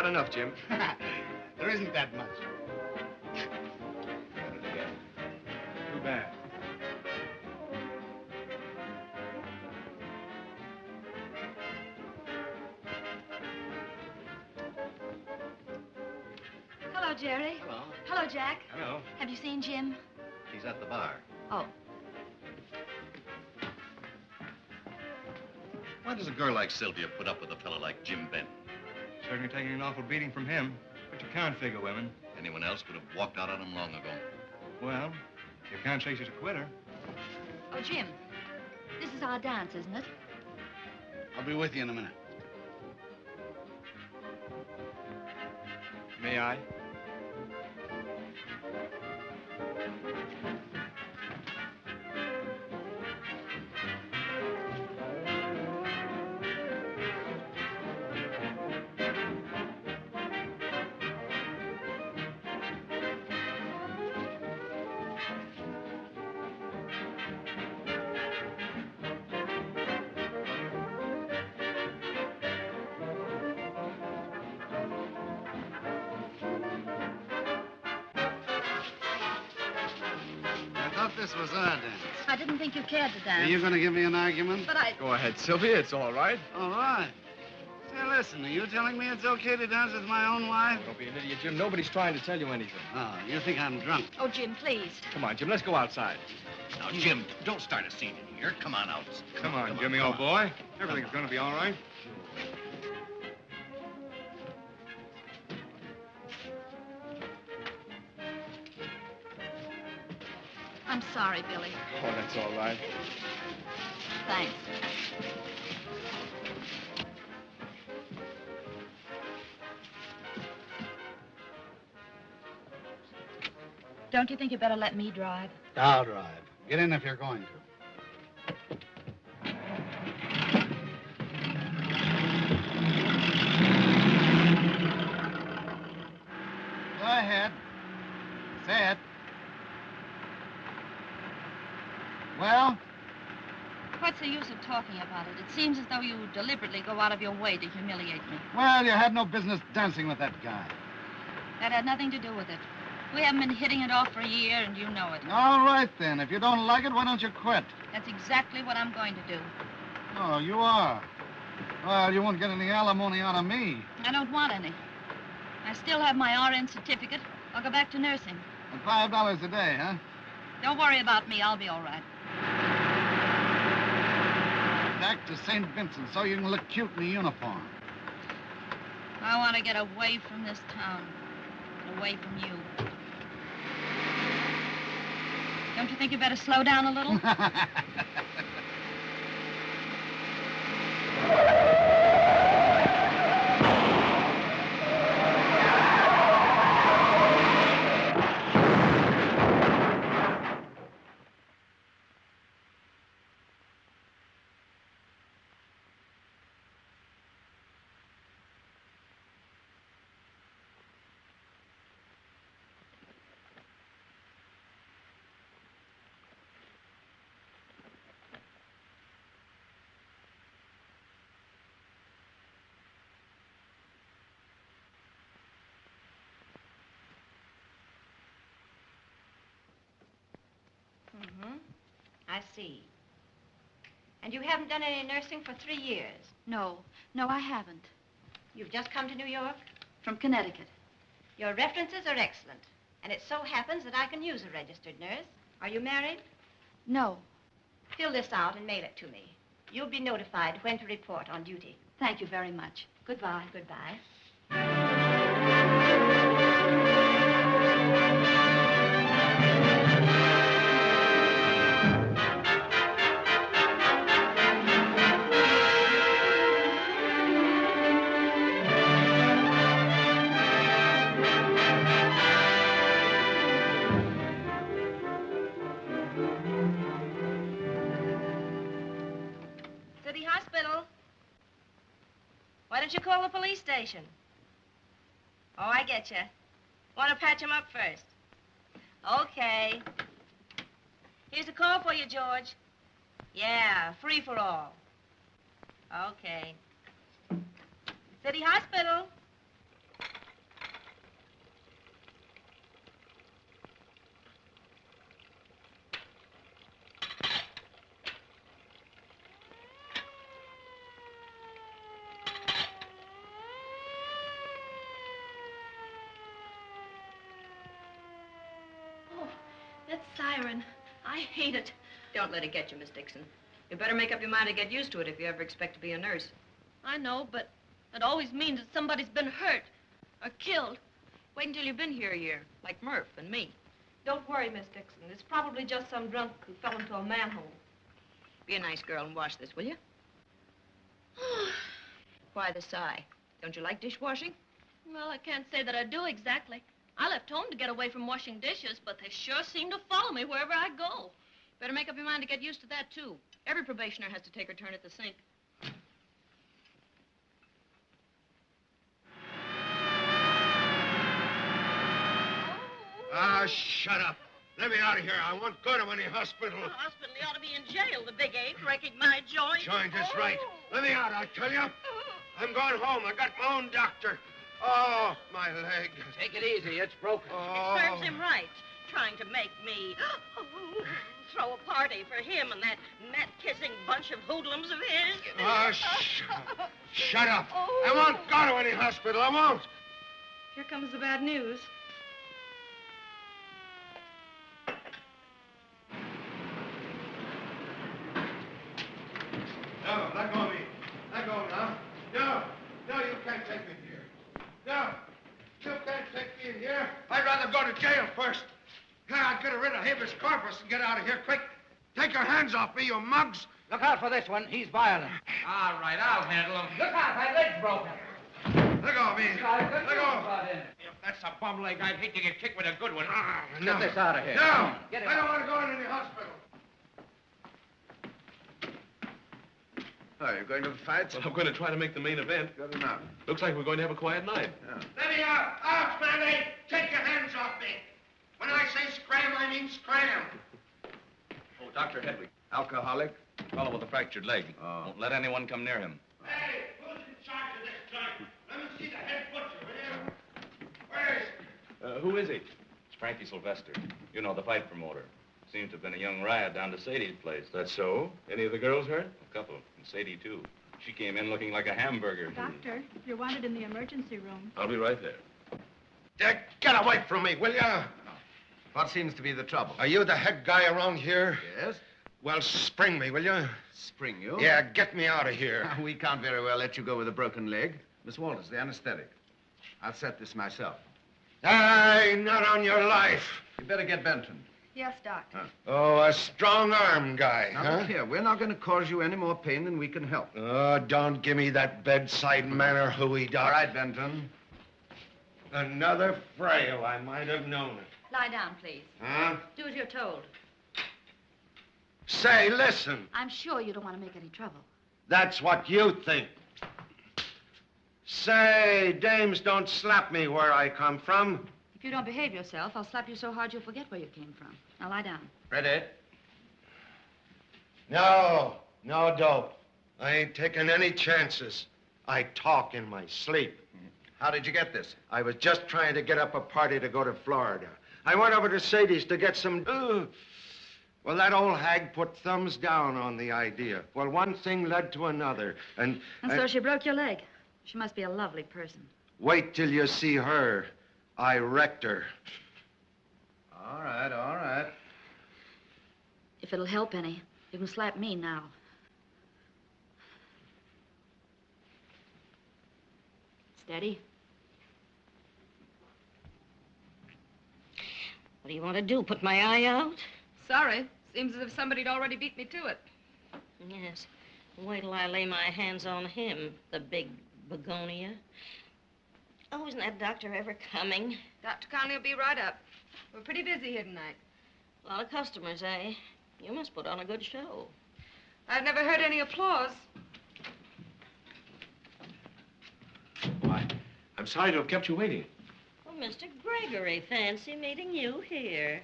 enough, Jim. There isn't that much. Got it again. Too bad. Hello, Jerry. Hello. Hello, Jack. Hello. Have you seen Jim? He's at the bar. Oh. Why does a girl like Sylvia put up with a fellow like Jim Benton? Certainly taking an awful beating from him. But you can't figure women. Anyone else would have walked out on him long ago. Well, you can't say she's a quitter. Oh, Jim. This is our dance, isn't it? I'll be with you in a minute. May I? This was our dance. I didn't think you cared to dance. Are you going to give me an argument? But I... Go ahead, Sylvia. It's all right. All right. Say, listen, are you telling me it's okay to dance with my own wife? Don't be an idiot, Jim. Nobody's trying to tell you anything. Oh, you think I'm drunk? Oh, Jim, please. Come on, Jim. Let's go outside. Now, Jim, don't start a scene in here. Come on out. Come on, Jimmy, old boy. Everything's going to be all right. I'm sorry, Billy. Oh, that's all right. Thanks. Don't you think you better let me drive? I'll drive. Get in if you're going to. Go ahead. Say it. Well? What's the use of talking about it? It seems as though you deliberately go out of your way to humiliate me. Well, you had no business dancing with that guy. That had nothing to do with it. We haven't been hitting it off for a year, and you know it. All right, then. If you don't like it, why don't you quit? That's exactly what I'm going to do. Oh, you are? Well, you won't get any alimony out of me. I don't want any. I still have my RN certificate. I'll go back to nursing. And $5 a day, huh? Don't worry about me. I'll be all right. Back to St. Vincent so you can look cute in a uniform. I want to get away from this town. Away from you. Don't you think you better slow down a little? I see. And you haven't done any nursing for 3 years? No, I haven't. You've just come to New York? From Connecticut. Your references are excellent. And it so happens that I can use a registered nurse. Are you married? No. Fill this out and mail it to me. You'll be notified when to report on duty. Thank you very much. Goodbye. Goodbye. City Hospital. Why don't you call the police station? Oh, I get you. Want to patch him up first? Okay. Here's a call for you, George. Yeah, free for all. Okay. City Hospital. That siren. I hate it. Don't let it get you, Miss Dixon. You better make up your mind to get used to it if you ever expect to be a nurse. I know, but it always means that somebody's been hurt or killed. Wait until you've been here a year, like Murph and me. Don't worry, Miss Dixon. It's probably just some drunk who fell into a manhole. Be a nice girl and wash this, will you? Why the sigh? Don't you like dishwashing? Well, I can't say that I do exactly. I left home to get away from washing dishes, but they sure seem to follow me wherever I go. Better make up your mind to get used to that, too. Every probationer has to take her turn at the sink. Ah, shut up. Let me out of here. I won't go to any hospital. The hospital, he ought to be in jail, the big ape, breaking my joint. Joint is right. Let me out, I tell you. I'm going home. I got my own doctor. Oh, my leg. Take it easy. It's broken. Oh. It serves him right, trying to make me throw a party for him and that mat-kissing bunch of hoodlums of his. Oh, shut up. I won't go to any hospital. I won't. Here comes the bad news. No, let go of me. Let go now. No, you can't take me here. No, you can't take me in here. I'd rather go to jail first. I'd get rid of habeas corpus and get out of here quick. Take your hands off me, you mugs. Look out for this one. He's violent. All right, I'll handle him. Look out. My leg's broken. Let go of me. Let go. If that's a bum leg, I'd hate to get kicked with a good one. Get this out of here. No, Come on, get it I don't out. want to go in any hospital. Oh, you're going to the fight? Well, I'm going to try to make the main event. Good enough. Looks like we're going to have a quiet night. Yeah. Let me out. Out, Manny. Take your hands off me. When I say scram, I mean scram. Oh, Dr. Hedwig. Alcoholic? Fellow with a fractured leg. Oh. Won't let anyone come near him. Hey, who's in charge of this joint? Let me see the head butcher, will you? Where is he? Who is he? It's Frankie Sylvester. You know, the fight promoter. Seems to have been a young riot down to Sadie's place. That's so? Any of the girls hurt? A couple. And Sadie, too. She came in looking like a hamburger. Doctor, you're wanted in the emergency room. I'll be right there. Get away from me, will you? What seems to be the trouble? Are you the head guy around here? Yes? Well, spring me, will you? Spring you? Yeah, get me out of here. We can't very well let you go with a broken leg. Miss Walters, the anesthetic. I'll set this myself. Aye, not on your life. You better get Benton. Yes, Doctor. Oh, a strong-arm guy, Now, huh? look here. We're not going to cause you any more pain than we can help. Oh, don't give me that bedside manner, hooey, Doc. All right, Benton. Another frail. I might have known it. Lie down, please. Huh? Do as you're told. Say, listen. I'm sure you don't want to make any trouble. That's what you think. Say, dames don't slap me where I come from. If you don't behave yourself, I'll slap you so hard you'll forget where you came from. Now lie down. Ready? No, dope. I ain't taking any chances. I talk in my sleep. How did you get this? I was just trying to get up a party to go to Florida. I went over to Sadie's to get some... Well, that old hag put thumbs down on the idea. Well, one thing led to another, And so she broke your leg. She must be a lovely person. Wait till you see her. I wrecked her. All right, all right. If it'll help any, you can slap me now. Steady. What do you want to do, put my eye out? Sorry. Seems as if somebody'd already beat me to it. Yes. Wait till I lay my hands on him, the big begonia. Oh, isn't that doctor ever coming? Dr. Conley will be right up. We're pretty busy here tonight. A lot of customers, eh? You must put on a good show. I've never heard any applause. Why, I'm sorry to have kept you waiting. Oh, Mr. Gregory, fancy meeting you here.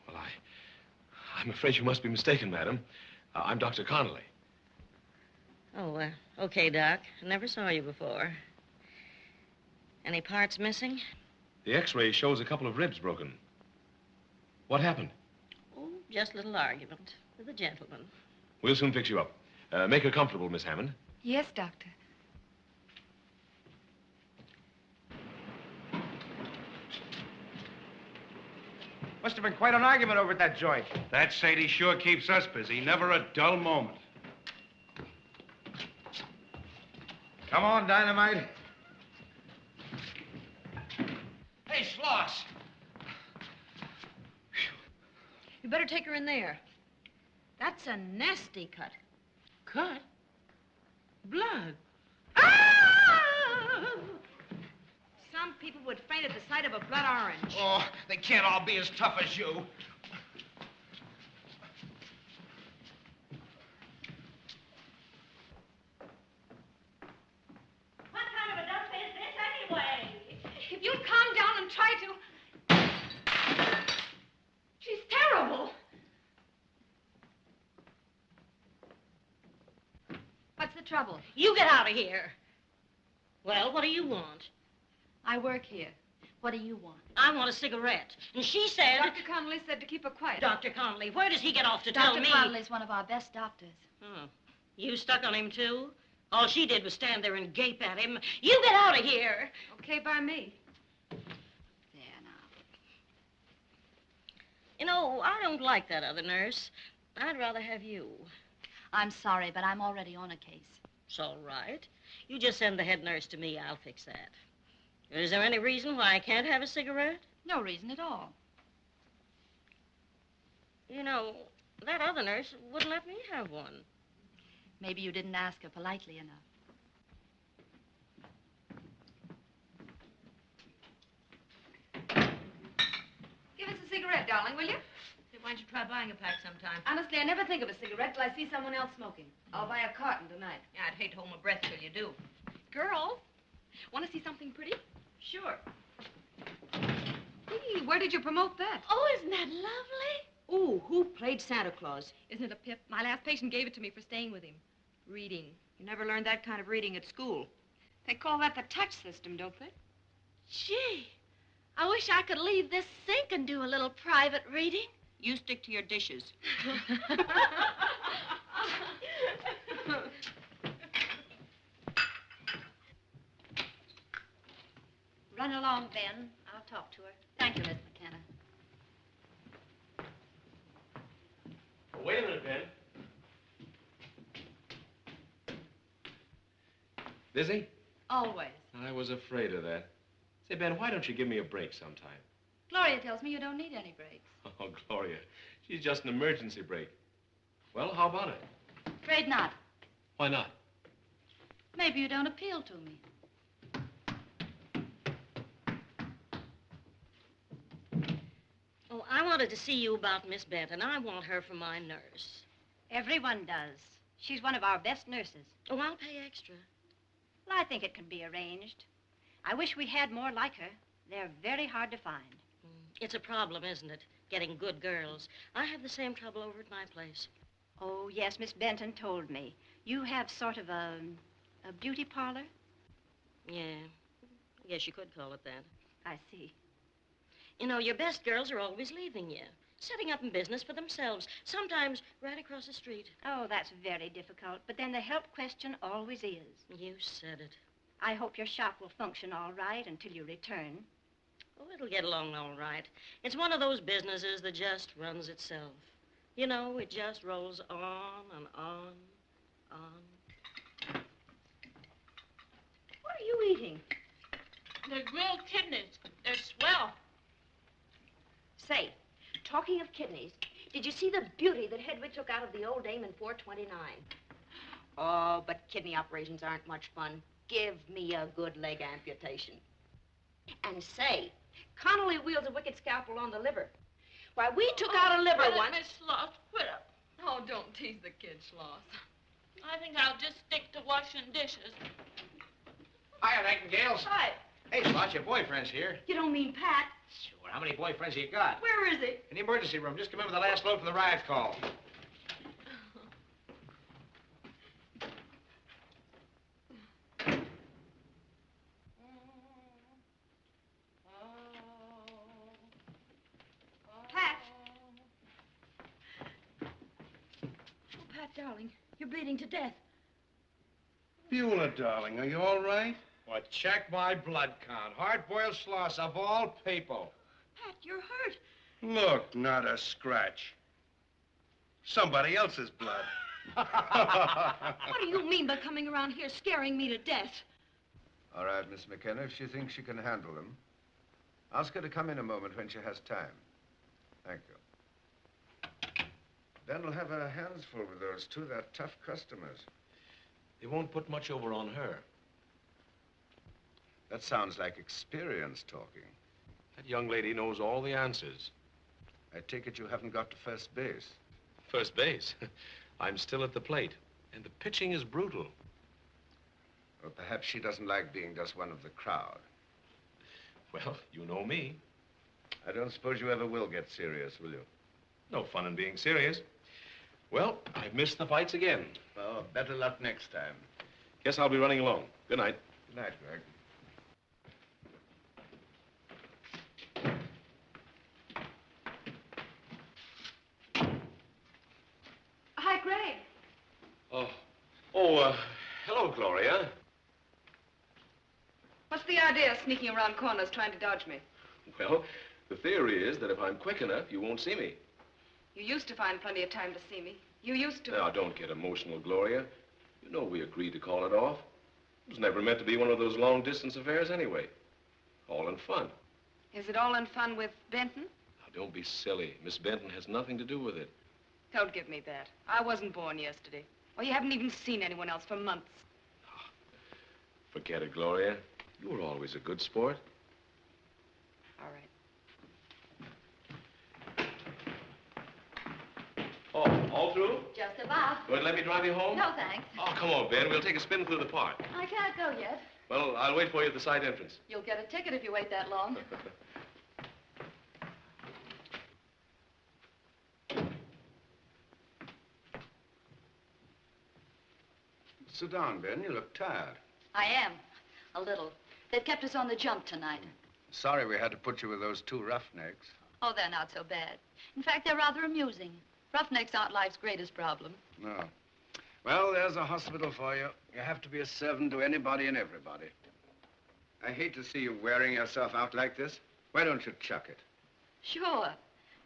Well, I'm afraid you must be mistaken, madam. I'm Dr. Connolly. Oh, okay, Doc. Never saw you before. Any parts missing? The x-ray shows a couple of ribs broken. What happened? Oh, just a little argument with a gentleman. We'll soon fix you up. Make her comfortable, Miss Hammond. Yes, Doctor. Must have been quite an argument over at that joint. That Sadie sure keeps us busy. Never a dull moment. Come on, Dynamite. Hey, Schloss. You better take her in there. That's a nasty cut. Cut? Blood. Some people would faint at the sight of a blood orange. Oh, they can't all be as tough as you. What kind of a dump is this anyway? If you'd calm down and try to... She's terrible. What's the trouble? You get out of here. Well, what do you want? I work here. What do you want? I want a cigarette. And she said... Dr. Connolly said to keep her quiet. Dr. Connolly, where does he get off to tell me? Dr. Connolly's one of our best doctors. Oh, you stuck on him, too? All she did was stand there and gape at him. You get out of here. Okay by me. There now. You know, I don't like that other nurse. I'd rather have you. I'm sorry, but I'm already on a case. It's all right. You just send the head nurse to me. I'll fix that. Is there any reason why I can't have a cigarette? No reason at all. You know, that other nurse wouldn't let me have one. Maybe you didn't ask her politely enough. Give us a cigarette, darling, will you? Why don't you try buying a pack sometime? Honestly, I never think of a cigarette till I see someone else smoking. I'll buy a carton tonight. Yeah, I'd hate to hold my breath till you do. Girls, want to see something pretty? Sure. Hey, where did you promote that? Oh, isn't that lovely? Ooh, who played Santa Claus? Isn't it a pip? My last patient gave it to me for staying with him. Reading. You never learned that kind of reading at school. They call that the touch system, don't they? Gee, I wish I could leave this sink and do a little private reading. You stick to your dishes. Run along, Ben. I'll talk to her. Thank you, Miss McKenna. Oh, wait a minute, Ben. Busy? Always. I was afraid of that. Say, Ben, why don't you give me a break sometime? Gloria tells me you don't need any breaks. Oh, Gloria, she's just an emergency break. Well, how about it? Afraid not. Why not? Maybe you don't appeal to me. Oh, I wanted to see you about Miss Benton. I want her for my nurse. Everyone does. She's one of our best nurses. Oh, I'll pay extra. Well, I think it can be arranged. I wish we had more like her. They're very hard to find. It's a problem, isn't it? Getting good girls. I have the same trouble over at my place. Oh, yes, Miss Benton told me. You have sort of a beauty parlor? Yeah. Yes, you could call it that. I see. You know, your best girls are always leaving you, setting up in business for themselves, sometimes right across the street. Oh, that's very difficult. But then the help question always is. You said it. I hope your shop will function all right until you return. Oh, it'll get along all right. It's one of those businesses that just runs itself. You know, it just rolls on and on, on. What are you eating? They're grilled kidneys. They're swell. Say, talking of kidneys, did you see the beauty that Hedwig took out of the old dame in 429? Oh, but kidney operations aren't much fun. Give me a good leg amputation. And say, Connolly wields a wicked scalpel on the liver. Why, we took out a liver once. Miss Schloss, quit it. Oh, don't tease the kid, Schloss. I think I'll just stick to washing dishes. Hiya, Nightingales. Hi. Hey, Spot, your boyfriend's here. You don't mean Pat? Sure, how many boyfriends you got? Where is he? In the emergency room. Just come in with the last load for the riot call. Pat. Oh, Pat, darling, you're bleeding to death. Beulah, darling, are you all right? Well, check my blood count. Hard-boiled Schloss of all people. Pat, you're hurt. Look, not a scratch. Somebody else's blood. What do you mean by coming around here scaring me to death? All right, Miss McKenna, if she thinks she can handle them, ask her to come in a moment when she has time. Thank you. Ben will have her hands full with those two. They're tough customers. They won't put much over on her. That sounds like experience talking. That young lady knows all the answers. I take it you haven't got to first base. First base? I'm still at the plate, and the pitching is brutal. Or perhaps she doesn't like being just one of the crowd. Well, you know me. I don't suppose you ever will get serious, will you? No fun in being serious. Well, I've missed the fights again. Well, better luck next time. Guess I'll be running along. Good night. Good night, Greg. Hi, Greg. Hello, Gloria. What's the idea of sneaking around corners trying to dodge me? Well, the theory is that if I'm quick enough, you won't see me. You used to find plenty of time to see me. You used to. Now, don't get emotional, Gloria. You know we agreed to call it off. It was never meant to be one of those long-distance affairs anyway. All in fun. Is it all in fun with Benton? Now, don't be silly. Miss Benton has nothing to do with it. Don't give me that. I wasn't born yesterday. Or you haven't even seen anyone else for months. Forget it, Gloria. You were always a good sport. All right. Oh, all through? Just about. Going to let me drive you home? No, thanks. Oh, come on, Ben. We'll take a spin through the park. I can't go yet. Well, I'll wait for you at the side entrance. You'll get a ticket if you wait that long. Sit down, Ben. You look tired. I am. A little. They've kept us on the jump tonight. Sorry we had to put you with those two roughnecks. Oh, they're not so bad. In fact, they're rather amusing. Roughnecks aren't life's greatest problem. No. Well, there's a hospital for you. You have to be a servant to anybody and everybody. I hate to see you wearing yourself out like this. Why don't you chuck it? Sure.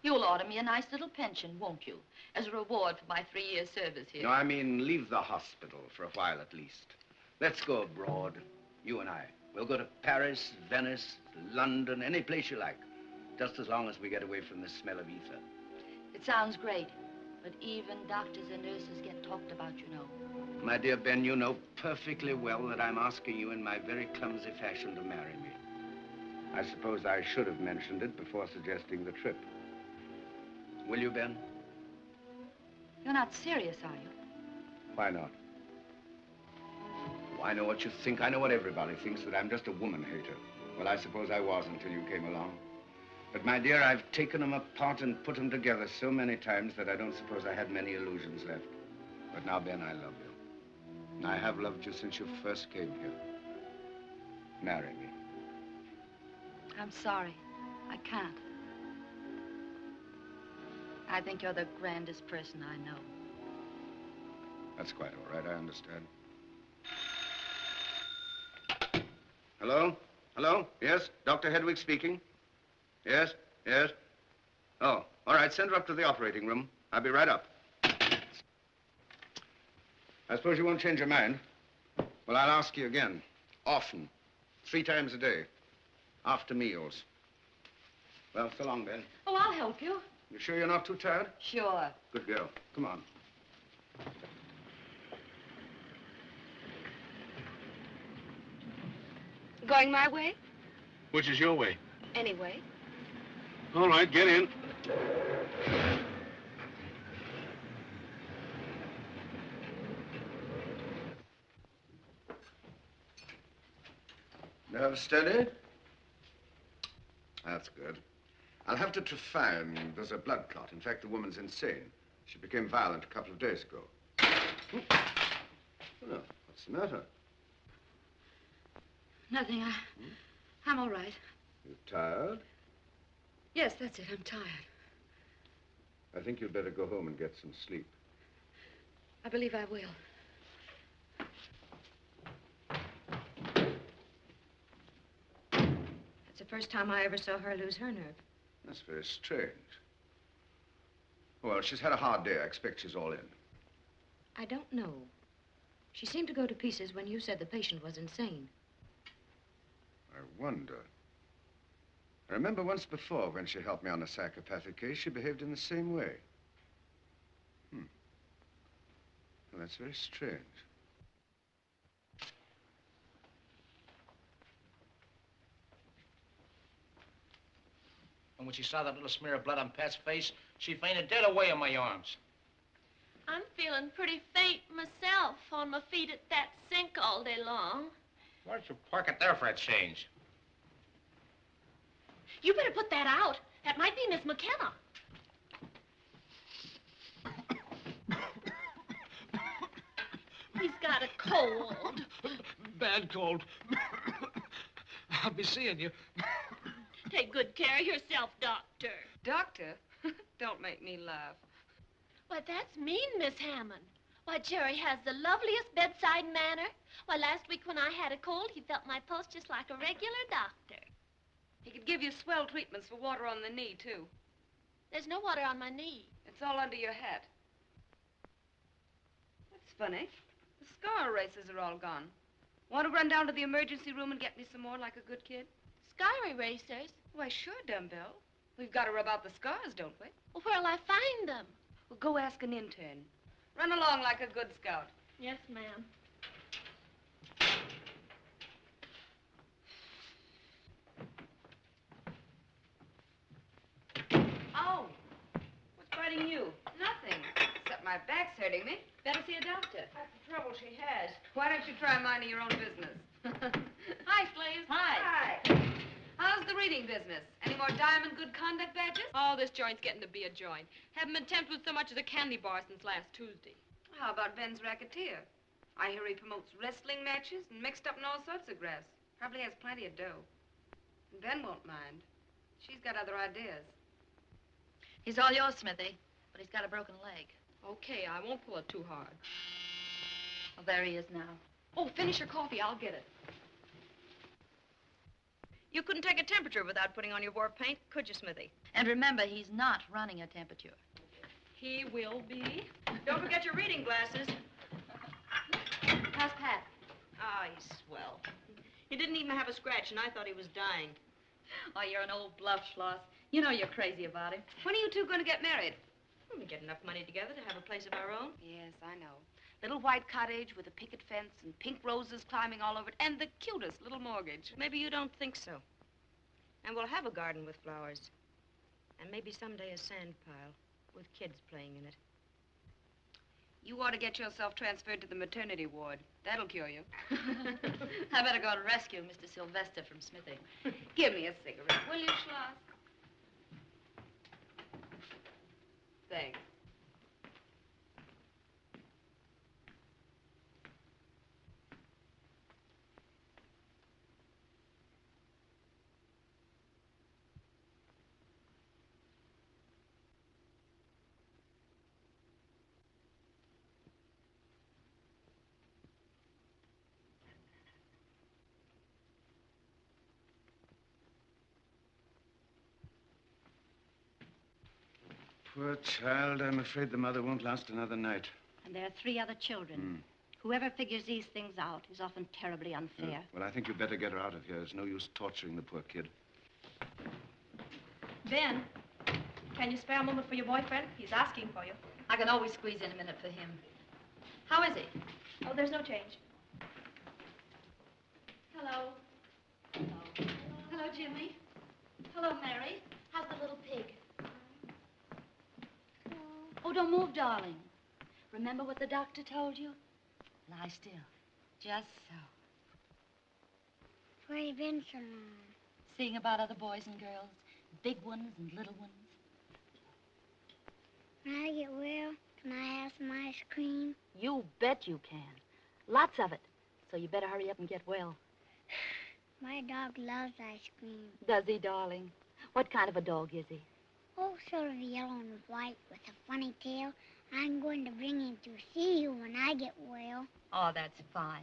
You'll order me a nice little pension, won't you? As a reward for my 3 years' service here. No, I mean leave the hospital for a while at least. Let's go abroad, you and I. We'll go to Paris, Venice, London, any place you like. Just as long as we get away from the smell of ether. It sounds great, but even doctors and nurses get talked about, you know. My dear Ben, you know perfectly well that I'm asking you in my very clumsy fashion to marry me. I suppose I should have mentioned it before suggesting the trip. Will you, Ben? You're not serious, are you? Why not? Oh, I know what you think. I know what everybody thinks, that I'm just a woman hater. Well, I suppose I was until you came along. But, my dear, I've taken them apart and put them together so many times that I don't suppose I had many illusions left. But now, Ben, I love you. And I have loved you since you first came here. Marry me. I'm sorry. I can't. I think you're the grandest person I know. That's quite all right. I understand. Hello? Hello? Yes? Dr. Hedwig speaking? Yes? Yes? Oh, all right. Send her up to the operating room. I'll be right up. I suppose you won't change your mind. Well, I'll ask you again. Often. 3 times a day. After meals. Well, so long, Ben. Oh, I'll help you. You sure you're not too tired? Sure. Good girl. Come on. Going my way? Which is your way? Anyway. All right, get in. Nerves steady? That's good. I'll have to trephine. There's a blood clot. In fact, the woman's insane. She became violent a couple of days ago. Oh, what's the matter? Nothing. I'm all right. You tired? Yes, that's it. I'm tired. I think you'd better go home and get some sleep. I believe I will. That's the first time I ever saw her lose her nerve. That's very strange. Well, she's had a hard day. I expect she's all in. I don't know. She seemed to go to pieces when you said the patient was insane. I wonder. I remember once before when she helped me on a psychopathic case, she behaved in the same way. Well, that's very strange. And when she saw that little smear of blood on Pat's face, she fainted dead away in my arms. I'm feeling pretty faint myself on my feet at that sink all day long. Why don't you park it there for a change? You better put that out. That might be Miss McKenna. He's got a cold. Bad cold. I'll be seeing you. Take good care of yourself, Doctor. Doctor? Don't make me laugh. Why, that's mean, Miss Hammond. Why, Jerry has the loveliest bedside manner. Why, last week when I had a cold, he felt my pulse just like a regular doctor. He could give you swell treatments for water on the knee, too. There's no water on my knee. It's all under your hat. That's funny. The scar erasers are all gone. Want to run down to the emergency room and get me some more like a good kid? Scar erasers? Why, sure, dumbbell. We've got to rub out the scars, don't we? Well, where'll I find them? Well, go ask an intern. Run along like a good scout. Yes, ma'am. Oh, what's biting you? Nothing, except my back's hurting me. Better see a doctor. That's the trouble she has. Why don't you try minding your own business? Hi, Slaves. Hi. How's the reading business? Any more diamond good conduct badges? Oh, this joint's getting to be a joint. Haven't been tempted with so much as a candy bar since last Tuesday. How about Ben's racketeer? I hear he promotes wrestling matches and mixed up in all sorts of grass. Probably has plenty of dough. And Ben won't mind. She's got other ideas. He's all yours, Smithy, but he's got a broken leg. Okay, I won't pull it too hard. Well, there he is now. Oh, finish your coffee. I'll get it. You couldn't take a temperature without putting on your war paint, could you, Smithy? And remember, he's not running a temperature. He will be. Don't forget your reading glasses. How's Pat? Ah, he's swell. He didn't even have a scratch, and I thought he was dying. Oh, you're an old bluff, Schloss. You know you're crazy about him. When are you two going to get married? We get enough money together to have a place of our own. Yes, I know. Little white cottage with a picket fence and pink roses climbing all over it, and the cutest little mortgage. Maybe you don't think so. And we'll have a garden with flowers. And maybe someday a sand pile with kids playing in it. You ought to get yourself transferred to the maternity ward. That'll cure you. I better go to rescue Mr. Sylvester from Smithy. Give me a cigarette, will you, Schloss? Thanks. Poor child. I'm afraid the mother won't last another night. And there are 3 other children. Whoever figures these things out is often terribly unfair. Well, I think you'd better get her out of here. There's no use torturing the poor kid. Ben, can you spare a moment for your boyfriend? He's asking for you. I can always squeeze in a minute for him. How is he? Oh, there's no change. Hello. Hello. Hello, Jimmy. Hello, Mary. How's the little pig? Oh, don't move, darling. Remember what the doctor told you? Lie still. Just so. Where you been so long? Seeing about other boys and girls, big ones and little ones. When I get well, can I have some ice cream? You bet you can. Lots of it. So you better hurry up and get well. My dog loves ice cream. Does he, darling? What kind of a dog is he? Oh, sort of yellow and white with a funny tail. I'm going to bring him to see you when I get well. Oh, that's fine.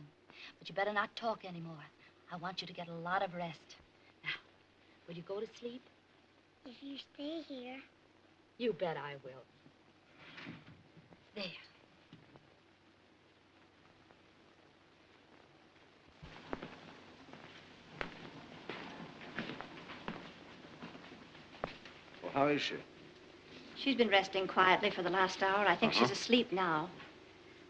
But you better not talk anymore. I want you to get a lot of rest. Now, will you go to sleep? if you stay here. You bet I will. There. Well, how is she? She's been resting quietly for the last hour. I think she's asleep now.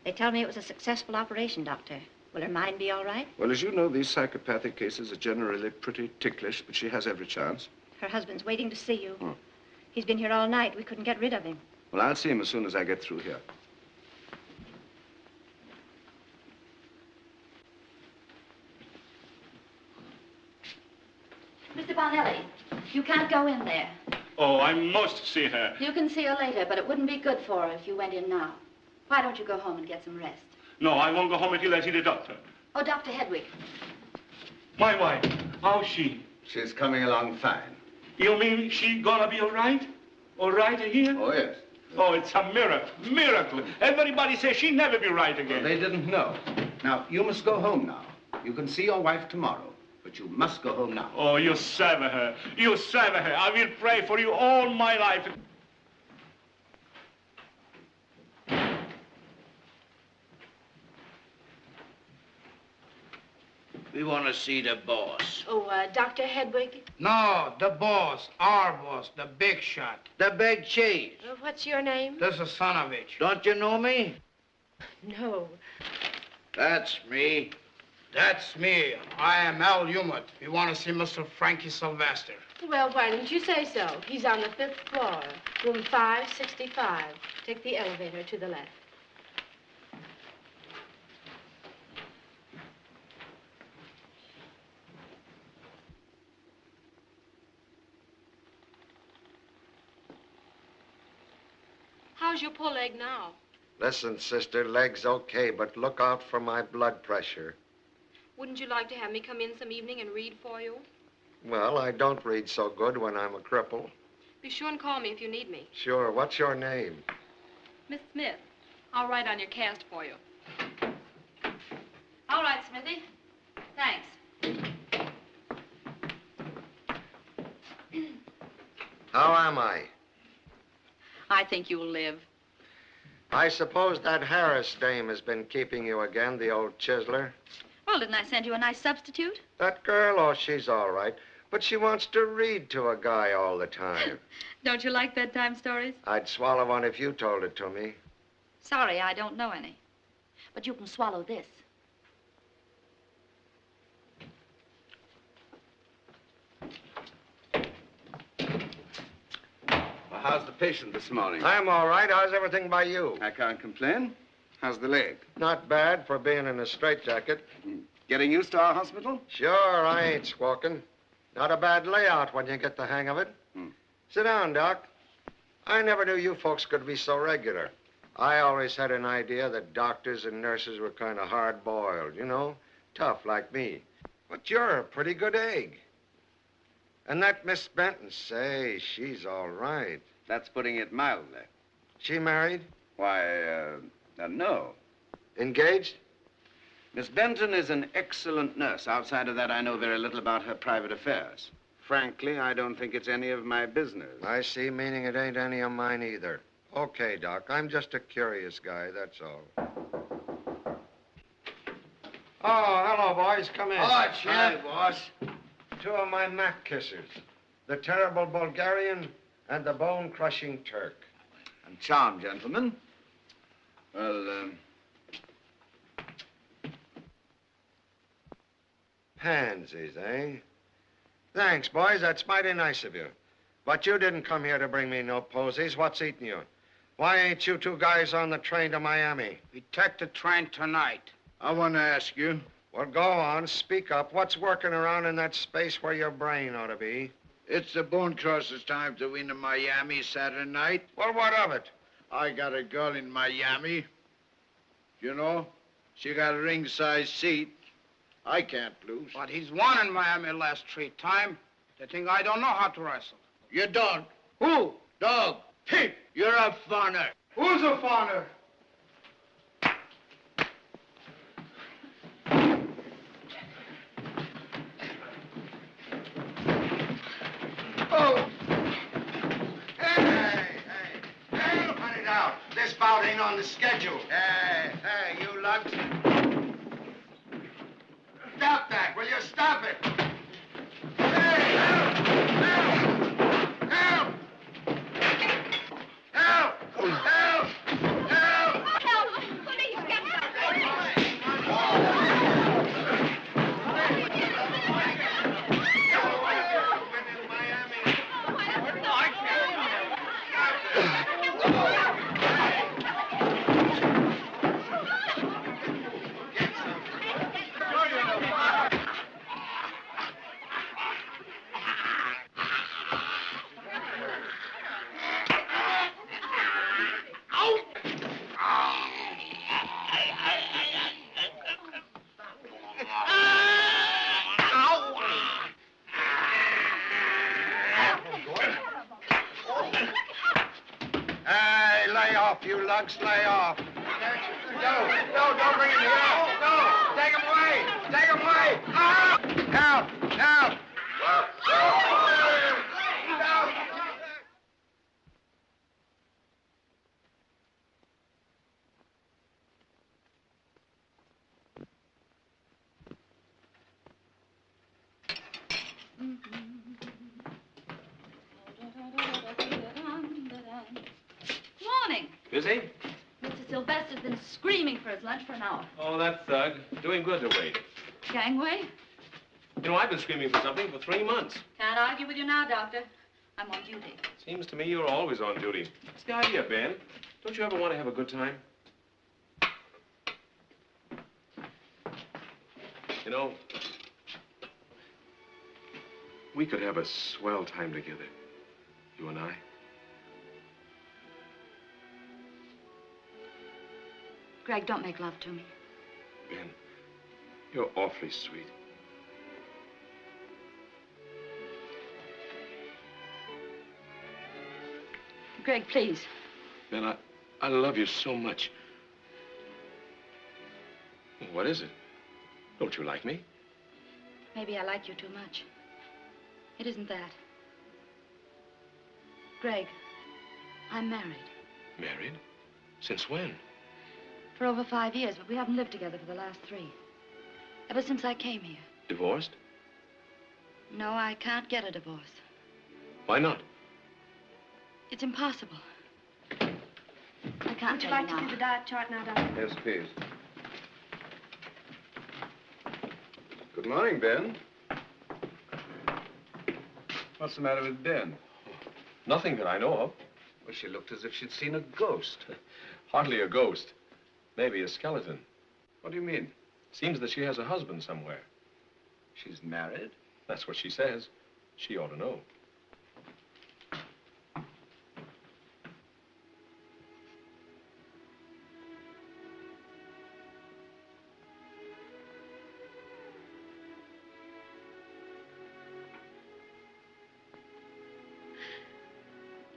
They tell me it was a successful operation, Doctor. Will her mind be all right? Well, as you know, these psychopathic cases are generally pretty ticklish, but she has every chance. Her husband's waiting to see you. He's been here all night. We couldn't get rid of him. Well, I'll see him as soon as I get through here. Mr. Bonelli, you can't go in there. Oh, I must see her. You can see her later, but it wouldn't be good for her if you went in now. Why don't you go home and get some rest? No, I won't go home until I see the doctor. Oh, Dr. Hedwig. My wife, how's she? She's coming along fine. You mean she gonna be all right? All right here? Oh, yes. Oh, it's a miracle. Miracle. Everybody says she'll never be right again. Well, they didn't know. Now, you must go home now. You can see your wife tomorrow, but you must go home now. Oh, you save her. You save her. I will pray for you all my life. We want to see the boss. Oh, Dr. Hedwig? No, the boss, our boss, the big shot. The big cheese. What's your name? This is Sonovich. Don't you know me? No. That's me. That's me. I am Al Humut. We want to see Mr. Frankie Sylvester. Well, why didn't you say so? He's on the 5th floor, room 565. Take the elevator to the left. How's your poor leg now? Listen, sister, leg's okay, but look out for my blood pressure. Wouldn't you like to have me come in some evening and read for you? Well, I don't read so good when I'm a cripple. Be sure and call me if you need me. Sure. What's your name? Miss Smith. I'll write on your cast for you. All right, Smithy. Thanks. How am I? I think you'll live. I suppose that Harris dame has been keeping you again, the old chiseler. Well, didn't I send you a nice substitute? That girl, oh, she's all right. But she wants to read to a guy all the time. Don't you like bedtime stories? I'd swallow one if you told it to me. Sorry, I don't know any. But you can swallow this. Well, how's the patient this morning? I'm all right. How's everything by you? I can't complain. How's the leg? Not bad for being in a straitjacket. Getting used to our hospital? Sure, I ain't squawking. Not a bad layout when you get the hang of it. Sit down, Doc. I never knew you folks could be so regular. I always had an idea that doctors and nurses were kind of hard-boiled, you know, tough like me. But you're a pretty good egg. And that Miss Benton, say, she's all right. That's putting it mildly. She married? Why, no. Engaged? Miss Benton is an excellent nurse. Outside of that, I know very little about her private affairs. Frankly, I don't think it's any of my business. I see, meaning it ain't any of mine either. Okay, Doc, I'm just a curious guy, that's all. Oh, hello, boys. Come in. Oh, Hi, boss. Two of my Mac kissers. The terrible Bulgarian and the bone-crushing Turk. I'm charmed, gentlemen. Well, Pansies, eh? Thanks, boys. That's mighty nice of you. But you didn't come here to bring me no posies. What's eating you? Why ain't you two guys on the train to Miami? We take the train tonight. I want to ask you. Well, go on. Speak up. What's working around in that space where your brain ought to be? It's the Bone Crusher's time to win in Miami Saturday night. Well, what of it? I got a girl in Miami. You know, she got a ring-size seat. I can't lose. But he's won in Miami last 3 times. They think I don't know how to wrestle. You don't. Who? Dog. Pete. You're a foreigner. Who's a foreigner? Oh. on the schedule. Hey, you lugs. Stop that, will you? Stop it. Hey, help! Help! Help! Help! Help! Help! Police, get Hey, lay off, you lugs, lay off. No, don't bring him here. No, take him away. Take him away. Ah! Help, help. Morning. Busy? Mr. Sylvester's been screaming for his lunch for an hour. Oh, that thug. Doing good to wait. Gangway? You know, I've been screaming for something for 3 months. Can't argue with you now, Doctor. I'm on duty. Seems to me you're always on duty. What's the idea, Ben? Don't you ever want to have a good time? You know, we could have a swell time together, you and I. Greg, don't make love to me. Ben, you're awfully sweet. Greg, please. Ben, I love you so much. What is it? Don't you like me? Maybe I like you too much. It isn't that. Greg, I'm married. Married? Since when? For over 5 years, but we haven't lived together for the last 3. Ever since I came here. Divorced? No, I can't get a divorce. Why not? It's impossible. I can't Would you tell like to now. see the diet chart now, Doctor? Yes, please. Good morning, Ben. What's the matter with Ben? Nothing that I know of. Well, she looked as if she'd seen a ghost. Hardly a ghost. Maybe a skeleton. What do you mean? Seems that she has a husband somewhere. She's married? That's what she says. She ought to know.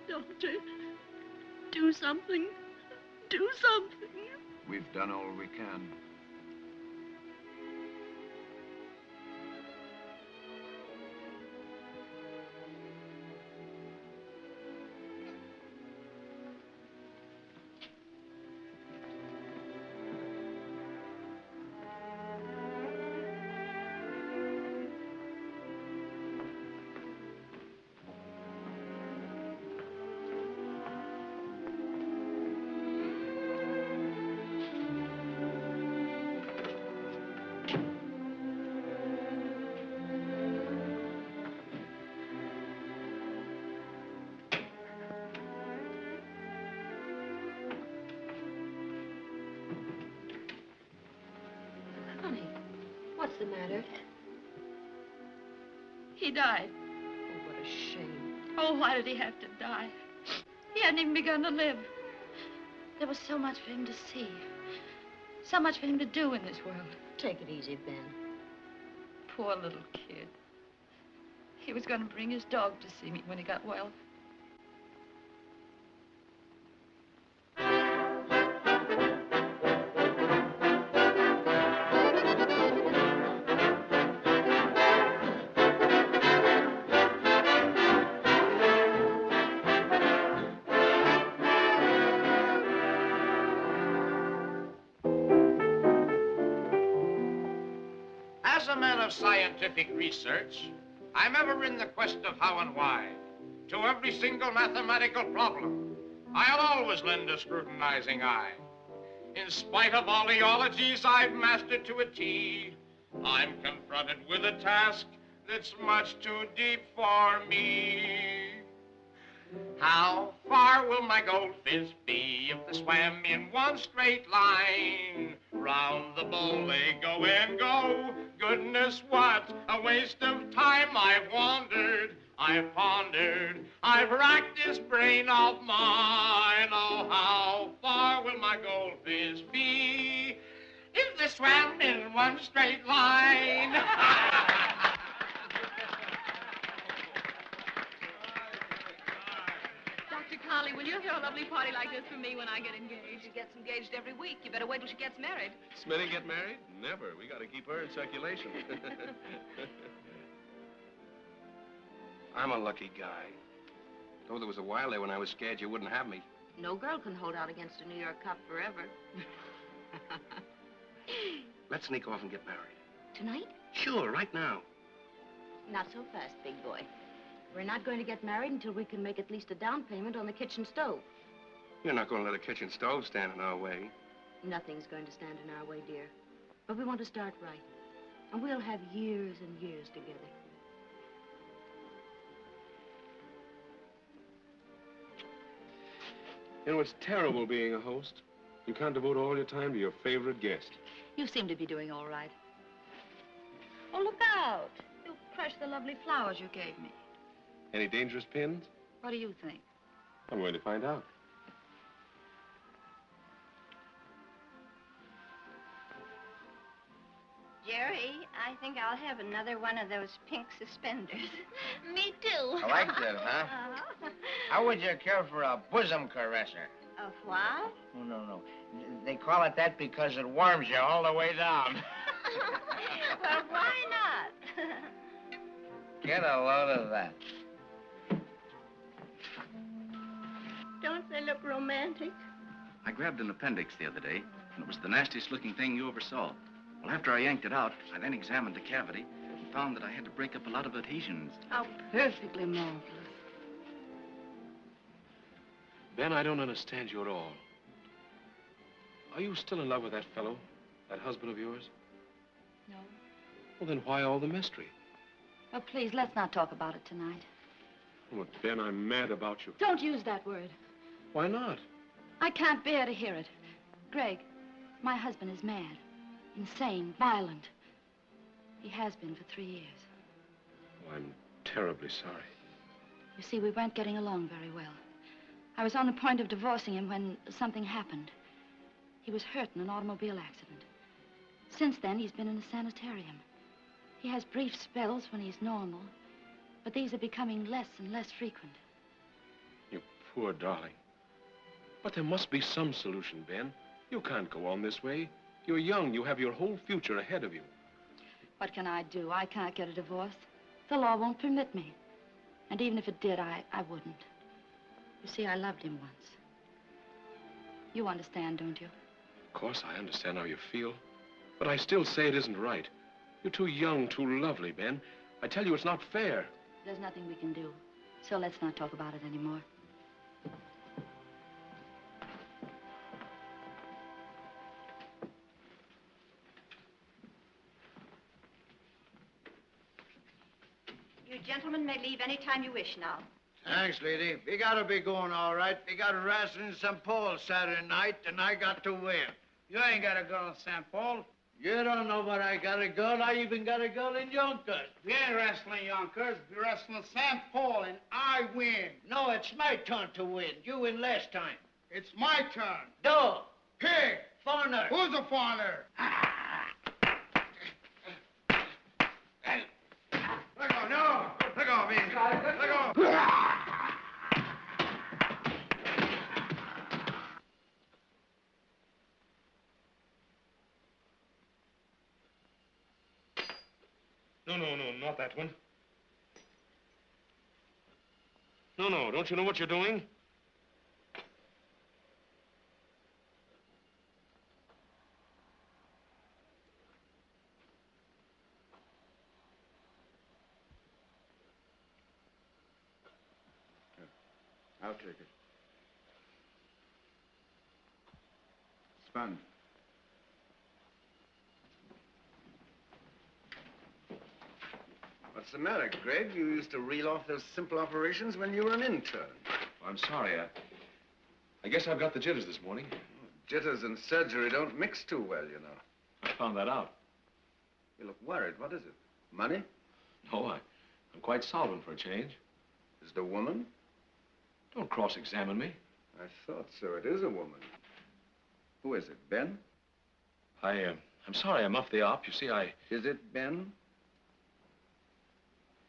Doctor, do something. Do something. We've done all we can. What's the matter? He died. Oh, what a shame. Oh, why did he have to die? He hadn't even begun to live. There was so much for him to see. So much for him to do in this world. Take it easy, Ben. Poor little kid. He was going to bring his dog to see me when he got well. As a man of scientific research, I'm ever in the quest of how and why. To every single mathematical problem, I'll always lend a scrutinizing eye. In spite of all the ologies I've mastered to a T, I'm confronted with a task that's much too deep for me. How far will my goldfish be if they swam in one straight line? Round the bowl they go and go. Goodness, what a waste of time. I've wandered, I've pondered, I've racked this brain of mine. Oh, how far will my goldfish be if they swam in one straight line? Dr. Conley, will you throw a lovely party like this for me when I get engaged? She gets engaged every week. You better wait till she gets married. Smitty get married? Never. We got to keep her in circulation. I'm a lucky guy. Though there was a while there when I was scared you wouldn't have me. No girl can hold out against a New York cop forever. Let's sneak off and get married. Tonight? Sure, right now. Not so fast, big boy. We're not going to get married until we can make at least a down payment on the kitchen stove. You're not going to let a kitchen stove stand in our way. Nothing's going to stand in our way, dear. But we want to start right. And we'll have years and years together. You know, it's terrible being a host. You can't devote all your time to your favorite guest. You seem to be doing all right. Oh, look out. You'll crush the lovely flowers you gave me. Any dangerous pins? What do you think? I'm going to find out. Jerry, I think I'll have another one of those pink suspenders. Me too. I like that, huh? How would you care for a bosom caresser? A what? Oh, no. They call it that because it warms you all the way down. Well, why not? Get a load of that. Don't they look romantic? I grabbed an appendix the other day, and it was the nastiest looking thing you ever saw. Well, after I yanked it out, I then examined the cavity and found that I had to break up a lot of adhesions. How perfectly marvelous. Ben, I don't understand you at all. Are you still in love with that fellow? That husband of yours? No. Well, then why all the mystery? Oh, please, let's not talk about it tonight. Oh, Ben, I'm mad about you. Don't use that word. Why not? I can't bear to hear it. Greg, my husband is mad, insane, violent. He has been for 3 years. Oh, I'm terribly sorry. You see, we weren't getting along very well. I was on the point of divorcing him when something happened. He was hurt in an automobile accident. Since then, he's been in a sanitarium. He has brief spells when he's normal, but these are becoming less and less frequent. You poor darling. But there must be some solution, Ben. You can't go on this way. You're young. You have your whole future ahead of you. What can I do? I can't get a divorce. The law won't permit me. And even if it did, I wouldn't. You see, I loved him once. You understand, don't you? Of course, I understand how you feel. But I still say it isn't right. You're too young, too lovely, Ben. I tell you, it's not fair. There's nothing we can do. So let's not talk about it anymore. You gentlemen may leave any time you wish now. Thanks, lady. We gotta be going all right. We got a wrestling in St. Paul Saturday night, and I got to win. You ain't got a girl in St. Paul. You don't know what I got a girl. I even got a girl in Yonkers. We ain't wrestling Yonkers. We wrestling St. Paul, and I win. No, it's my turn to win. You win last time. It's my turn. Dog. Pig. Foreigner. Who's a foreigner? Let go, no. Let go of me. Let go. No, not that one. No, don't you know what you're doing? I'll take it. Spun. What's the matter, Greg? You used to reel off those simple operations when you were an intern. I'm sorry. I guess I've got the jitters this morning. Jitters and surgery don't mix too well, you know. I found that out. You look worried. What is it? Money? No, I'm quite solvent for a change. Is it a woman? Don't cross-examine me. I thought so. It is a woman. Who is it, Ben? I'm sorry I'm off the op. You see, Is it Ben?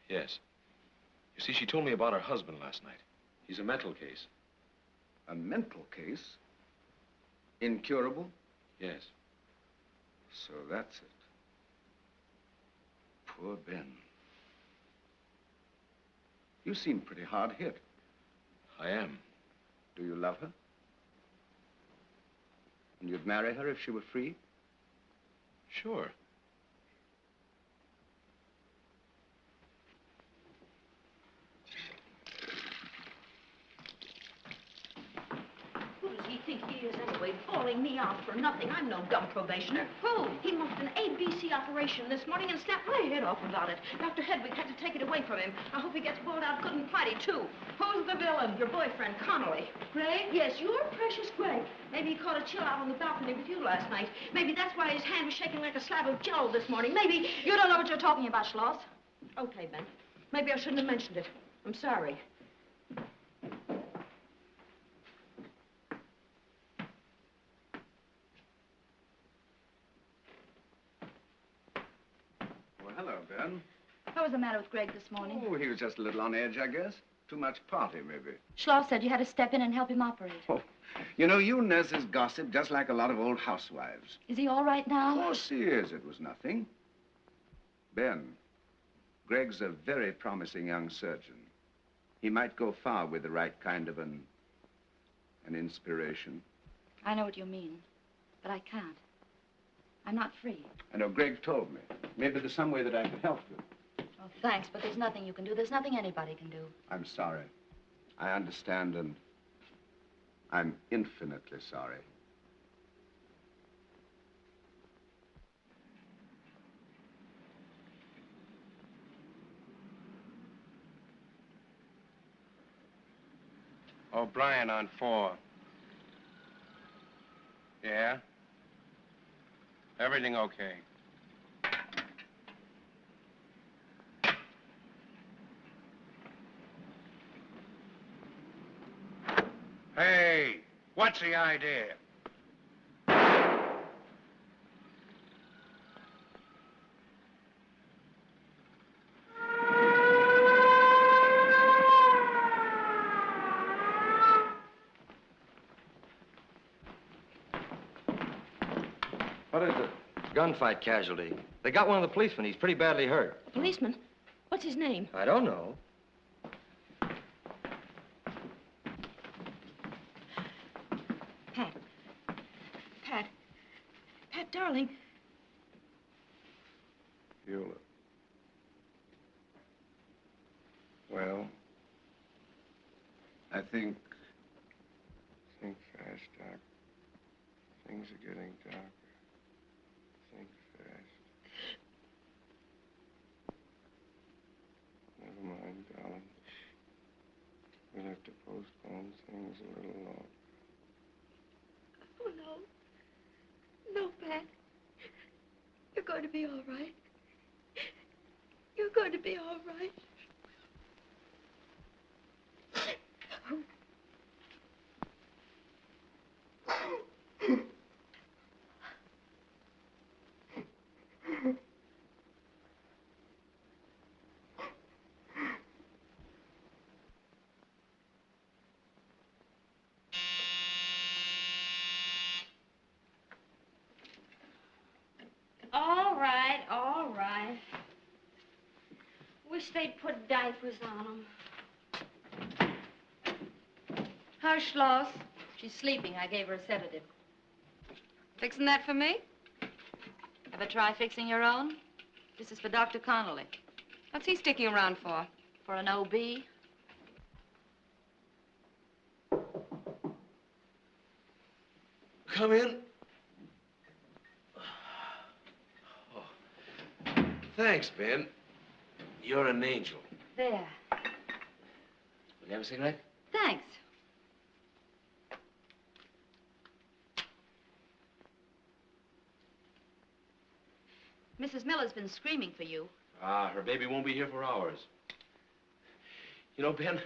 Yes. You see, she told me about her husband last night. He's a mental case. A mental case? Incurable? Yes. So that's it. Poor Ben. You seem pretty hard hit. I am. Do you love her? And you'd marry her if she were free? Sure. Who does he think he is anyway, calling me out for nothing? I'm no dumb probationer. Who? He muffed an ABC operation this morning and snapped my head off about it. Dr. Hedwig had to take it away from him. I hope he gets bowled out good and plenty, too. Who's the villain? Your boyfriend, Connolly. Greg? Yes, your precious Greg. Maybe he caught a chill out on the balcony with you last night. Maybe that's why his hand was shaking like a slab of jello this morning. Maybe... You don't know what you're talking about, Schloss. Okay, Ben. Maybe I shouldn't have mentioned it. I'm sorry. Well, hello, Ben. What was the matter with Greg this morning? Oh, he was just a little on edge, I guess. Too much party, maybe. Schloss said you had to step in and help him operate. Oh, you know, you nurses gossip just like a lot of old housewives. Is he all right now? Of course he is. It was nothing. Ben, Greg's a very promising young surgeon. He might go far with the right kind of an inspiration. I know what you mean, but I can't. I'm not free. I know Greg told me. Maybe there's some way that I could help you. Oh, thanks, but there's nothing you can do. There's nothing anybody can do. I'm sorry. I understand, and I'm infinitely sorry. O'Brien on 4. Yeah? Everything okay? Hey, what's the idea? What is it? Gunfight casualty. They got one of the policemen. He's pretty badly hurt. A policeman? What's his name? I don't know. Pat. Pat. Pat, darling. Beulah. Well? I think... Think fast, Doc. Things are getting darker. Think fast. Never mind, darling. We'll have to postpone things a little longer. Oh, no. No, Pat. You're going to be all right. You're going to be all right. All right. Wish they'd put diapers on them. How's Schloss? She's sleeping. I gave her a sedative. Fixing that for me? Ever try fixing your own? This is for Dr. Connolly. What's he sticking around for? For an OB. come in? Oh. Thanks, Ben. You're an angel. There. Will you have a cigarette? Thanks. Mrs. Miller's been screaming for you. Ah, her baby won't be here for hours. You know, Ben,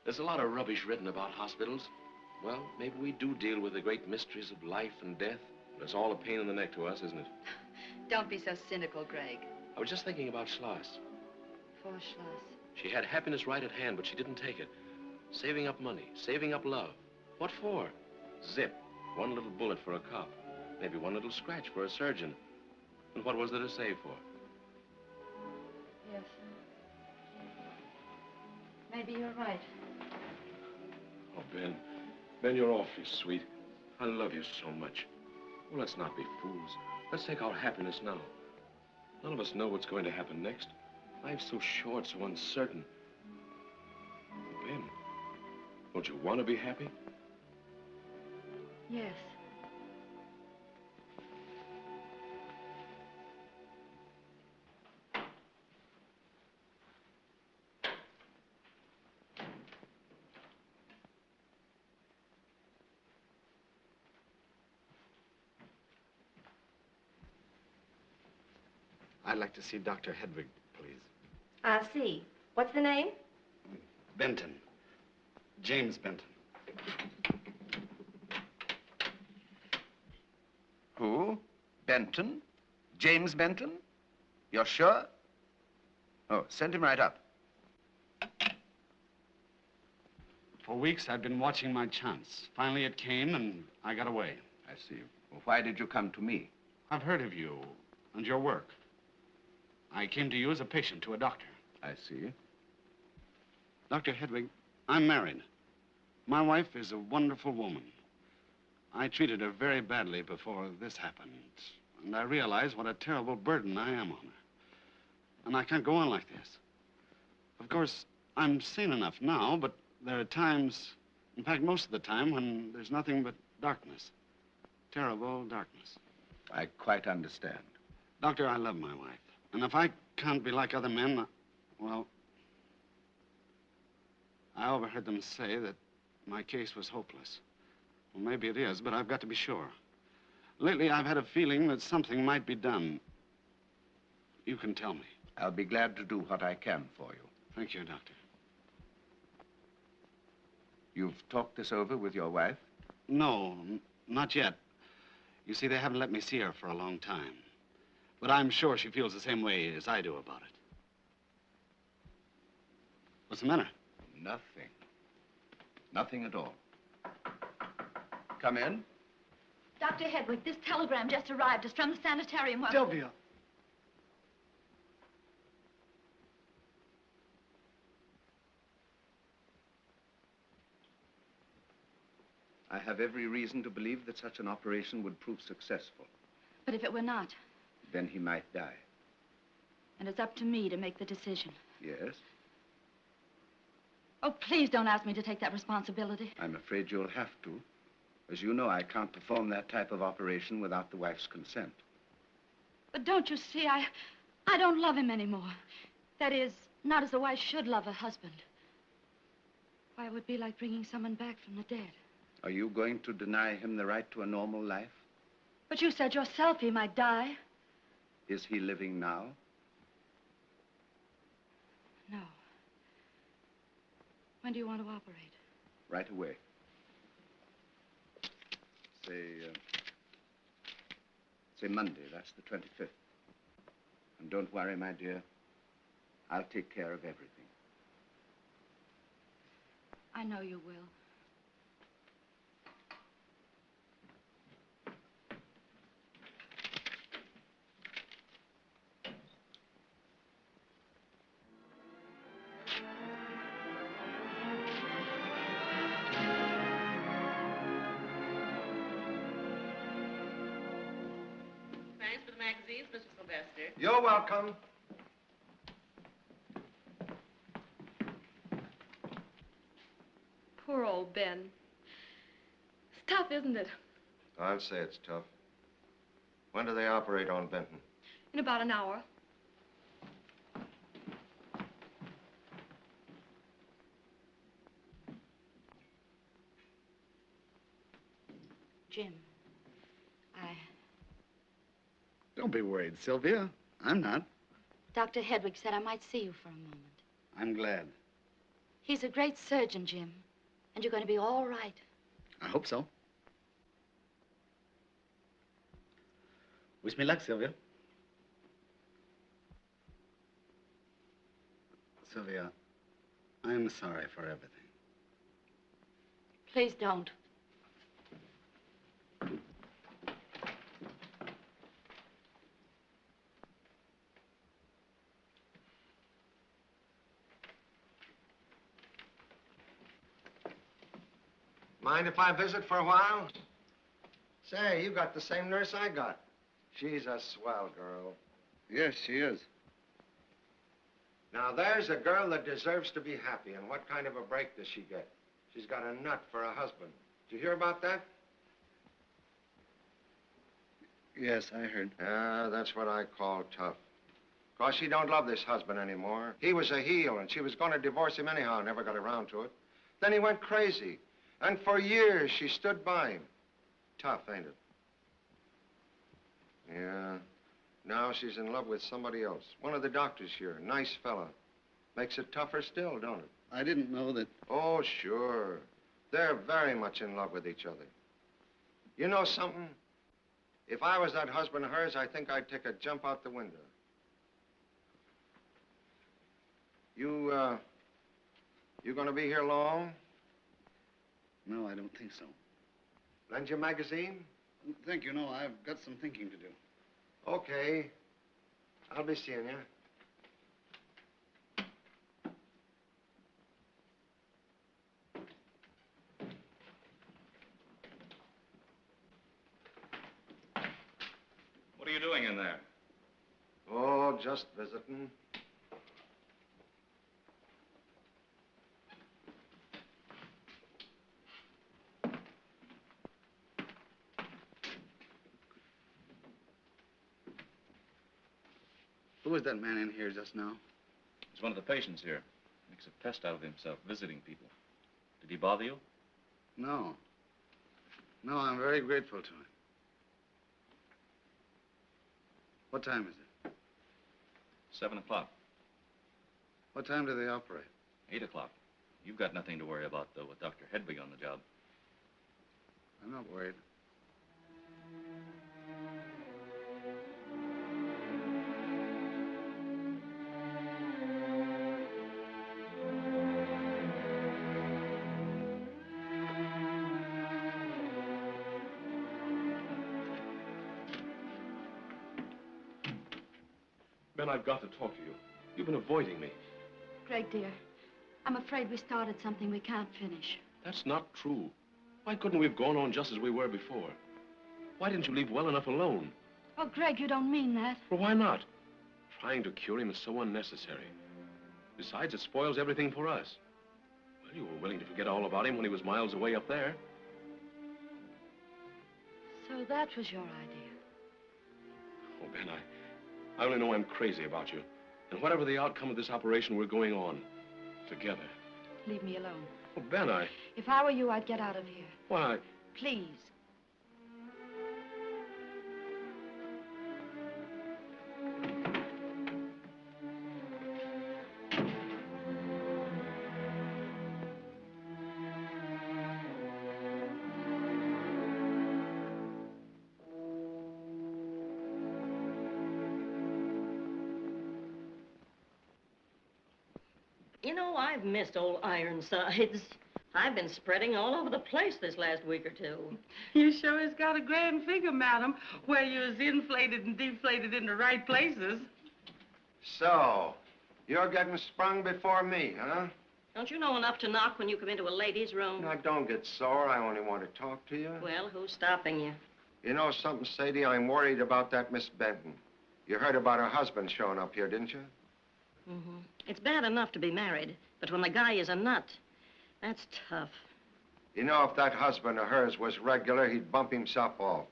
there's a lot of rubbish written about hospitals. Well, maybe we do deal with the great mysteries of life and death. But it's all a pain in the neck to us, isn't it? Don't be so cynical, Greg. I was just thinking about Schloss. Poor Schloss. She had happiness right at hand, but she didn't take it. Saving up money, saving up love. What for? Zip. One little bullet for a cop. Maybe one little scratch for a surgeon. And what was there to save for? Yes. Maybe you're right. Oh, Ben. Ben, you're awfully sweet. I love you so much. Well, let's not be fools. Let's take our happiness now. None of us know what's going to happen next. Life's so short, so uncertain. Ben, don't you want to be happy? Yes. I'd like to see Dr. Hedwig, please. I'll see. What's the name? Benton. James Benton. Who? Benton? James Benton? You're sure? Oh, send him right up. For weeks, I've been watching my chance. Finally, it came, and I got away. I see. Well, why did you come to me? I've heard of you and your work. I came to you as a patient to a doctor. I see. Dr. Hedwig, I'm married. My wife is a wonderful woman. I treated her very badly before this happened, and I realize what a terrible burden I am on her. And I can't go on like this. Of course, I'm sane enough now, but there are times, in fact, most of the time, when there's nothing but darkness. Terrible darkness. I quite understand. Doctor, I love my wife. And if I can't be like other men, well, I overheard them say that my case was hopeless. Well, maybe it is, but I've got to be sure. Lately, I've had a feeling that something might be done. You can tell me. I'll be glad to do what I can for you. Thank you, Doctor. You've talked this over with your wife? No, not yet. You see, they haven't let me see her for a long time. But I'm sure she feels the same way as I do about it. What's the matter? Nothing. Nothing at all. Come in. Dr. Hedwig, this telegram just arrived. It's from the sanitarium. Well, Sylvia. I have every reason to believe that such an operation would prove successful. but if it were not, Then he might die. and it's up to me to make the decision. Yes? Oh, please don't ask me to take that responsibility. I'm afraid you'll have to. As you know, I can't perform that type of operation without the wife's consent. But don't you see, I don't love him anymore. That is, not as a wife should love a husband. Why, it would be like bringing someone back from the dead. Are you going to deny him the right to a normal life? But you said yourself he might die. Is he living now? No. When do you want to operate? Right away. Say Monday. That's the 25th. And don't worry, my dear. I'll take care of everything. I know you will. Thanks for the magazines, Mr. Sylvester. You're welcome. Poor old Ben. It's tough, isn't it? I'll say it's tough. When do they operate on Benton? In about an hour. Jim, Don't be worried, Sylvia. I'm not. Dr. Hedwig said I might see you for a moment. I'm glad. He's a great surgeon, Jim, and you're going to be all right. I hope so. Wish me luck, Sylvia. Sylvia, I'm sorry for everything. Please don't. Mind if I visit for a while? Say, you got the same nurse I got. She's a swell girl. Yes, she is. Now, there's a girl that deserves to be happy. And what kind of a break does she get? She's got a nut for a husband. Did you hear about that? Yes, I heard. Yeah, that's what I call tough. 'Cause she don't love this husband anymore. He was a heel, and she was going to divorce him anyhow, never got around to it. Then he went crazy. And for years, she stood by him. Tough, ain't it? Yeah. Now she's in love with somebody else. One of the doctors here. Nice fella. Makes it tougher still, don't it? I didn't know that. Oh, sure. They're very much in love with each other. You know something? If I was that husband of hers, I think I'd take a jump out the window. You gonna be here long? No, I don't think so. Lend your magazine? Thank you. No, I've got some thinking to do. Okay. I'll be seeing you. What are you doing in there? Oh, just visiting. Who was that man in here just now? He's one of the patients here. Makes a pest out of himself, visiting people. Did he bother you? No. No, I'm very grateful to him. What time is it? 7 o'clock. What time do they operate? 8 o'clock. You've got nothing to worry about, though, with Dr. Hedwig on the job. I'm not worried. Ben, I've got to talk to you. You've been avoiding me. Greg, dear, I'm afraid we started something we can't finish. That's not true. Why couldn't we have gone on just as we were before? Why didn't you leave well enough alone? Oh, Greg, you don't mean that. Well, why not? Trying to cure him is so unnecessary. Besides, it spoils everything for us. Well, you were willing to forget all about him when he was miles away up there. So that was your idea. Oh, Ben, I only know I'm crazy about you. And whatever the outcome of this operation, we're going on. Together. Leave me alone. Oh, Ben, If I were you, I'd get out of here. Why? Please. You know, I've missed old Ironsides. I've been spreading all over the place this last week or two. You sure has got a grand figure, madam, where you're inflated and deflated in the right places. So, you're getting sprung before me, huh? Don't you know enough to knock when you come into a lady's room? Now, don't get sore. I only want to talk to you. Well, who's stopping you? You know something, Sadie? I'm worried about that Miss Benton. You heard about her husband showing up here, didn't you? It's bad enough to be married, but when the guy is a nut, that's tough. You know, if that husband of hers was regular, he'd bump himself off.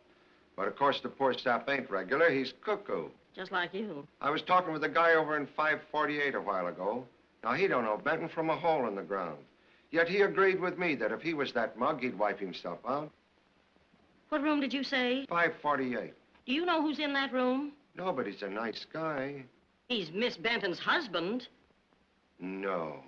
But of course, the poor sap ain't regular. He's cuckoo. Just like you. I was talking with a guy over in 548 a while ago. Now, he don't know Benton from a hole in the ground. Yet he agreed with me that if he was that mug, he'd wipe himself out. What room did you say? 548. Do you know who's in that room? No, but he's a nice guy. He's Miss Benton's husband. No.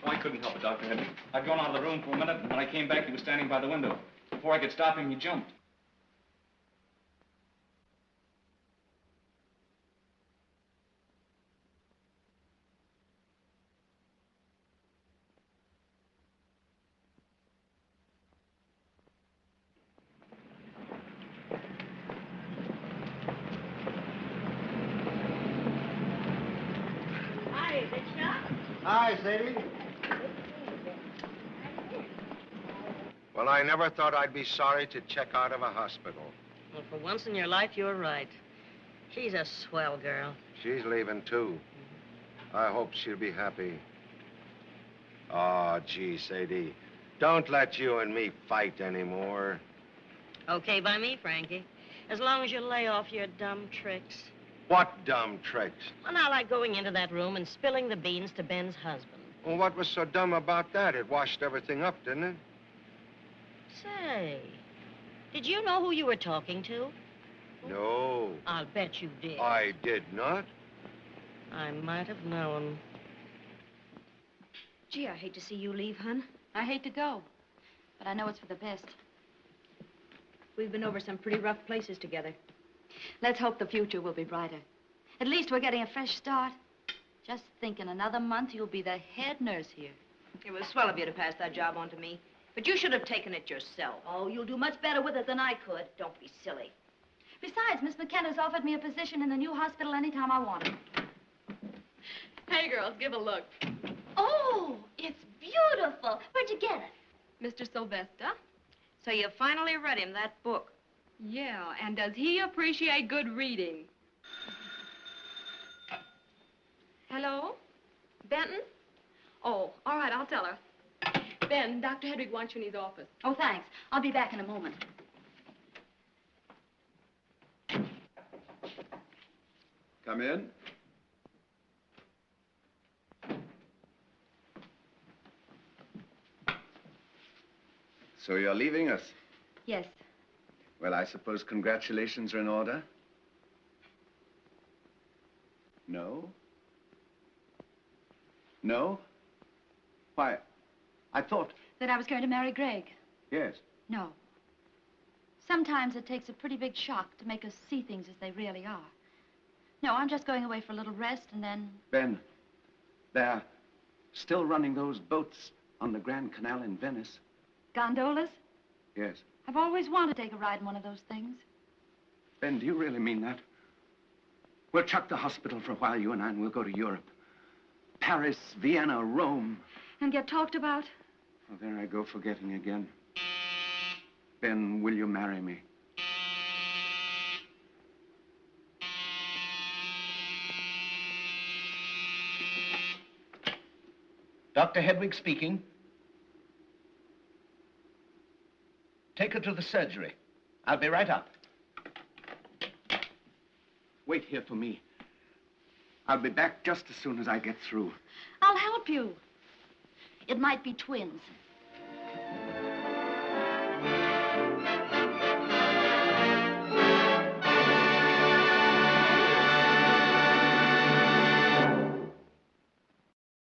Oh, I couldn't help it, Dr. Henry. I'd gone out of the room for a minute, and when I came back, he was standing by the window. Before I could stop him, he jumped. Hi, is it Chuck? Hi, Sadie. Well, I never thought I'd be sorry to check out of a hospital. Well, for once in your life, you're right. She's a swell girl. She's leaving, too. I hope she'll be happy. Oh, gee, Sadie. Don't let you and me fight anymore. Okay by me, Frankie. As long as you lay off your dumb tricks. What dumb tricks? Well, now, like going into that room and spilling the beans to Ben's husband. Well, what was so dumb about that? It washed everything up, didn't it? Say, did you know who you were talking to? No. I'll bet you did. I did not. I might have known. Gee, I hate to see you leave, hon. I hate to go, but I know it's for the best. We've been over some pretty rough places together. Let's hope the future will be brighter. At least we're getting a fresh start. Just think, in another month, you'll be the head nurse here. It was swell of you to pass that job on to me. But you should have taken it yourself. Oh, you'll do much better with it than I could. Don't be silly. Besides, Miss McKenna's offered me a position in the new hospital anytime I want it. Hey, girls, give a look. Oh, it's beautiful. Where'd you get it? Mr. Sylvester? So you finally read him that book. Yeah, and does he appreciate good reading? Hello? Benton? Oh, all right, I'll tell her. Ben, Dr. Hedrick wants you in his office. Oh, thanks. I'll be back in a moment. Come in. So you're leaving us? Yes. Well, I suppose congratulations are in order? No? No? Why, I thought... That I was going to marry Greg. Yes. No. Sometimes it takes a pretty big shock to make us see things as they really are. No, I'm just going away for a little rest and then... Ben, they're still running those boats on the Grand Canal in Venice. Gondolas? Yes. I've always wanted to take a ride in one of those things. Ben, do you really mean that? We'll chuck the hospital for a while, you and I, and we'll go to Europe. Paris, Vienna, Rome. And get talked about? Oh, there I go forgetting again. Ben, will you marry me? Dr. Hedwig speaking. Take her to the surgery. I'll be right up. Wait here for me. I'll be back just as soon as I get through. I'll help you. It might be twins.